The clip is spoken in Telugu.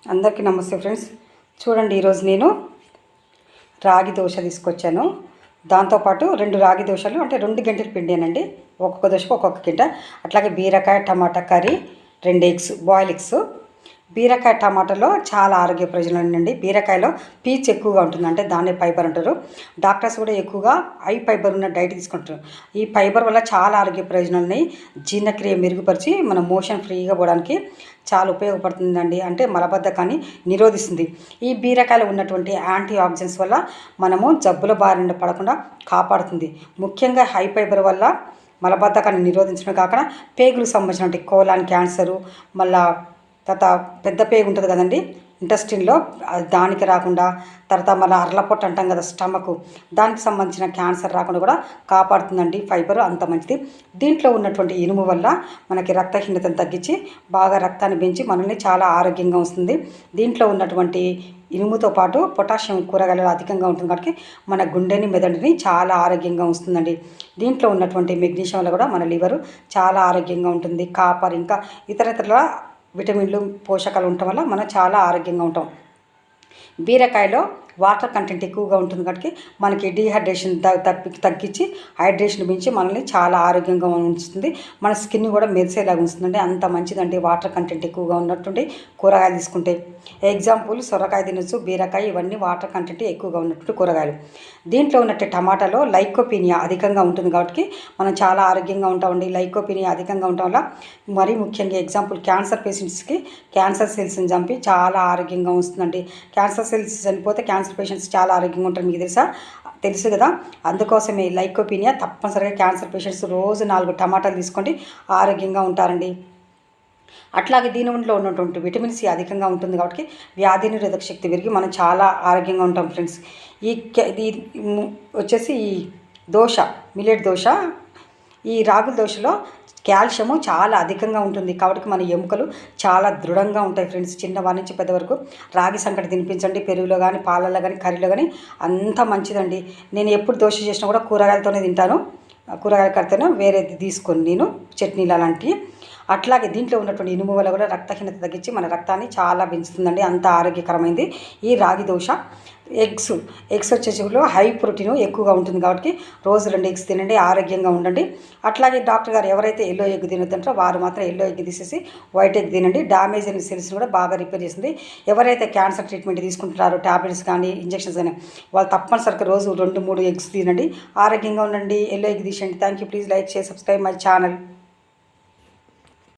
అందరికీ నమస్తే ఫ్రెండ్స్. చూడండి, ఈరోజు నేను రాగి దోశ తీసుకొచ్చాను. దాంతోపాటు 2 రాగి దోశలు అంటే 2 గంటలు పిండానండి. ఒక్కొక్క దోశకు ఒక్కొక్క గింట. అట్లాగే బీరకాయ టమాటా కర్రీ, 2 ఎగ్స్, బాయిల్ ఎగ్స్. బీరకాయ టమాటాలో చాలా ఆరోగ్య ప్రయోజనాలు ఉన్నాయండి. బీరకాయలో పీచు ఎక్కువగా ఉంటుంది, అంటే దాన్నే ఫైబర్ అంటారు. డాక్టర్స్ కూడా ఎక్కువగా హై ఫైబర్ ఉన్న డైట్ తీసుకుంటారు. ఈ ఫైబర్ వల్ల చాలా ఆరోగ్య ప్రయోజనాలు ఉన్నాయి. జీర్ణక్రియ మెరుగుపరిచి మన మోషన్ ఫ్రీగా పోవడానికి చాలా ఉపయోగపడుతుందండి. అంటే మలబద్ధకాన్ని నిరోధిస్తుంది. ఈ బీరకాయలో ఉన్నటువంటి యాంటీ ఆక్సిడెంట్స్ వల్ల మనము జబ్బుల బారిన పడకుండా కాపాడుతుంది. ముఖ్యంగా హై ఫైబర్ వల్ల మలబద్ధకాన్ని నిరోధించడం కాకుండా పేగులకు సంబంధించినటువంటి కోలాన్ క్యాన్సరు, మళ్ళా తర్వాత పెద్ద పేగు ఉంటుంది కదండి ఇంటెస్టిన్లో, దానికి రాకుండా, తర్వాత మన అర్లపొట్టు అంటాం కదా స్టమక్, దానికి సంబంధించిన క్యాన్సర్ రాకుండా కూడా కాపాడుతుందండి. ఫైబర్ అంత మంచిది. దీంట్లో ఉన్నటువంటి ఇనుము వల్ల మనకి రక్తహీనతను తగ్గించి బాగా రక్తాన్ని పెంచి మనల్ని చాలా ఆరోగ్యంగా వస్తుంది. దీంట్లో ఉన్నటువంటి ఇనుముతో పాటు పొటాషియం కూరగాయలలో అధికంగా ఉంటుంది కాబట్టి మన గుండెని మెదడుని చాలా ఆరోగ్యంగా ఉంటుందండి. దీంట్లో ఉన్నటువంటి మెగ్నీషియం వల్ల కూడా మన లివరు చాలా ఆరోగ్యంగా ఉంటుంది. కాపర్, ఇంకా ఇతర విటమిన్లు, పోషకాలు ఉండటం వల్ల మనం చాలా ఆరోగ్యంగా ఉంటాం. బీరకాయలో వాటర్ కంటెంట్ ఎక్కువగా ఉంటుంది కాబట్టి మనకి డీహైడ్రేషన్ తగ్గించి హైడ్రేషన్ పెంచి మనల్ని చాలా ఆరోగ్యంగా ఉంచుతుంది. మన స్కిన్ కూడా మెరిసేలాగా ఉంటుందండి. అంత మంచిదండి వాటర్ కంటెంట్ ఎక్కువగా ఉన్నటువంటి కూరగాయలు తీసుకుంటే. ఎగ్జాంపుల్ సొరకాయ తినొచ్చు, బీరకాయ, ఇవన్నీ వాటర్ కంటెంట్ ఎక్కువగా ఉన్నటువంటి కూరగాయలు. దీంట్లో ఉన్నట్టు టమాటాలో లైకోపీనియా అధికంగా ఉంటుంది కాబట్టి మనం చాలా ఆరోగ్యంగా ఉంటామండి. లైకోపీనియా అధికంగా ఉండటం వల్ల మరీ ముఖ్యంగా ఎగ్జాంపుల్ క్యాన్సర్ పేషెంట్స్కి క్యాన్సర్ సెల్స్ని చంపి చాలా ఆరోగ్యంగా ఉంటుందండి. క్యాన్సర్ సెల్స్ చనిపోతే క్యాన్సర్ పేషెంట్స్ చాలా ఆరోగ్యంగా ఉంటారు, మీకు తెలుసు కదా. అందుకోసమే లైకోపీనియా తప్పనిసరిగా క్యాన్సర్ పేషెంట్స్ రోజు 4 టమాటాలు తీసుకోండి, ఆరోగ్యంగా ఉంటారండి. అట్లాగే దీనిలో ఉన్నటువంటి విటమిన్ సి అధికంగా ఉంటుంది కాబట్టి వ్యాధి నిరోధక శక్తి పెరిగి మనం చాలా ఆరోగ్యంగా ఉంటాం ఫ్రెండ్స్. ఇది వచ్చేసి ఈ దోశ, మిల్లెట్ దోశ, ఈ రాగుల దోశలో కాల్షియము చాలా అధికంగా ఉంటుంది కాబట్టి మన ఎముకలు చాలా దృఢంగా ఉంటాయి ఫ్రెండ్స్. చిన్నవారి నుంచి పెద్ద వరకు రాగి సంకటి తినిపించండి, పెరుగులో కానీ, పాలల్లో కానీ, కర్రీలో కానీ, అంత మంచిదండి. నేను ఎప్పుడు దోశ చేసినా కూడా కూరగాయలతోనే తింటాను. కూరగాయల కడితేనే వేరేది తీసుకొని నేను చట్నీలు అలాంటివి. అట్లాగే దీంట్లో ఉన్నటువంటి ఇనుము వల్ల కూడా రక్తహీనత తగ్గించి మన రక్తాన్ని చాలా పెంచుతుందండి. అంత ఆరోగ్యకరమైంది ఈ రాగి దోశ. ఎగ్స్ వచ్చేసి హై ప్రోటీన్ ఎక్కువగా ఉంటుంది కాబట్టి రోజు 2 ఎగ్స్ తినండి, ఆరోగ్యంగా ఉండండి. అట్లాగే డాక్టర్ గారు ఎవరైతే ఎల్లో ఎగ్ తినొద్దంటారో వారు మాత్రం ఎల్లో ఎగ్ తీసేసి వైట్ ఎగ్ తినండి. డ్యామేజ్ అయిన సెల్స్ని కూడా బాగా రిపేర్ చేస్తుంది. ఎవరైతే క్యాన్సర్ ట్రీట్మెంట్ తీసుకుంటున్నారో టాబ్లెట్స్ కానీ, ఇంజెక్షన్స్ కానీ, వాళ్ళు తప్పనిసరిగా రోజు 2-3 ఎగ్స్ తినండి, ఆరోగ్యంగా ఉండండి. ఎల్లో ఎగ్ తీసేయండి. Thank you. Please like, share, subscribe my channel.